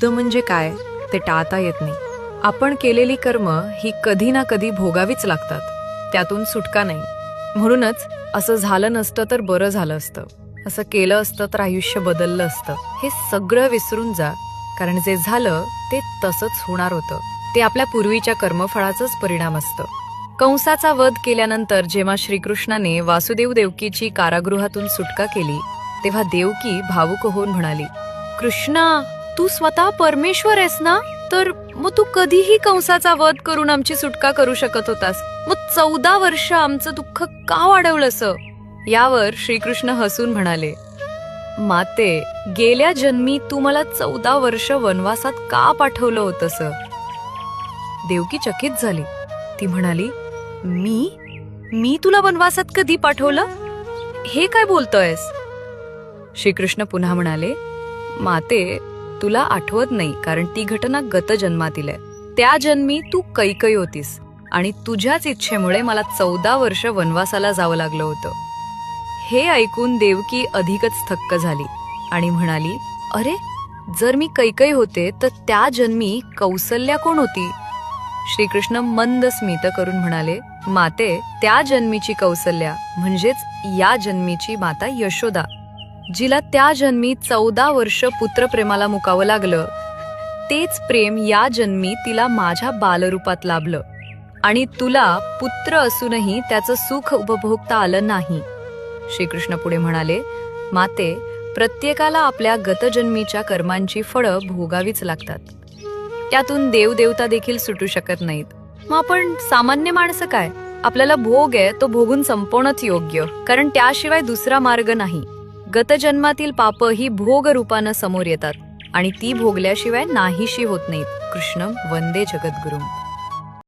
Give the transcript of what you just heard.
म्हणजे काय ते टाळता येत नाही. आपण केलेली कर्म ही कधी ना कधी भोगावीच लागतात, त्यातून सुटका नाही. म्हणूनच असं झालं नसतं तर बरं झालं असतं, असं केलं असतं तर आयुष्य बदललं असतं, हे सगळं विसरून जा. कारण जे झालं ते तसंच होणार होतं. ते आपल्या पूर्वीच्या कर्मफळाचाच परिणाम असतं. कंसाचा वध केल्यानंतर जेव्हा श्रीकृष्णाने वासुदेव देवकीची कारागृहातून सुटका केली, तेव्हा देवकी भावुक होऊन म्हणाली, कृष्णा, तू स्वतः परमेश्वर आहेस ना, तर मग तू कधीही कंसाचा वध करून आमची सुटका करू शकत होतास. मग 14 वर्ष आमचं दुःख का वाढवलंस? यावर श्रीकृष्ण हसून म्हणाले, माते, गेल्या जन्मी तू मला 14 वर्ष वनवासात का पाठवलं होतंस? देवकी चकित झाली. ती म्हणाली, मी तुला वनवासात कधी पाठवलं? हे काय बोलतोयस? श्रीकृष्ण पुन्हा म्हणाले, माते, तुला आठवत नाही कारण ती घटना गत जन्मातील आहे. त्या जन्मी तू कैकई होतीस आणि तुझ्याच इच्छेमुळे मला 14 वर्ष वनवासाला जावं लागलं होतं. हे ऐकून देवकी अधिकच थक्क झाली आणि म्हणाली, अरे, जर मी कैकई होते तर त्या जन्मी कौसल्या कोण होती? श्रीकृष्ण मंद स्मित करून म्हणाले, माते, त्या जन्मीची कौसल्या म्हणजेच या जन्मीची माता यशोदा, जिला त्या जन्मी 14 वर्ष पुत्रप्रेमाला मुकावं लागलं. तेच प्रेम या जन्मी तिला माझ्या बालरूपात लाभलं आणि तुला पुत्र असूनही त्याचं सुख उपभोगता आलं नाही. श्रीकृष्ण पुढे म्हणाले, माते, प्रत्येकाला आपल्या गतजन्मीच्या कर्मांची फळं भोगावीच लागतात. त्यातून देवदेवता देखील सुटू शकत नाहीत. मग आपण सामान्य माणसं काय? आपल्याला भोग आहे तो भोगून संपवणंच योग्य, कारण त्याशिवाय दुसरा मार्ग नाही. गतजन्मातील पाप ही भोग रूपानं समोर येतात आणि ती भोगल्याशिवाय नाहीशी होत नाहीत. कृष्ण वंदे जगद्गुरुम.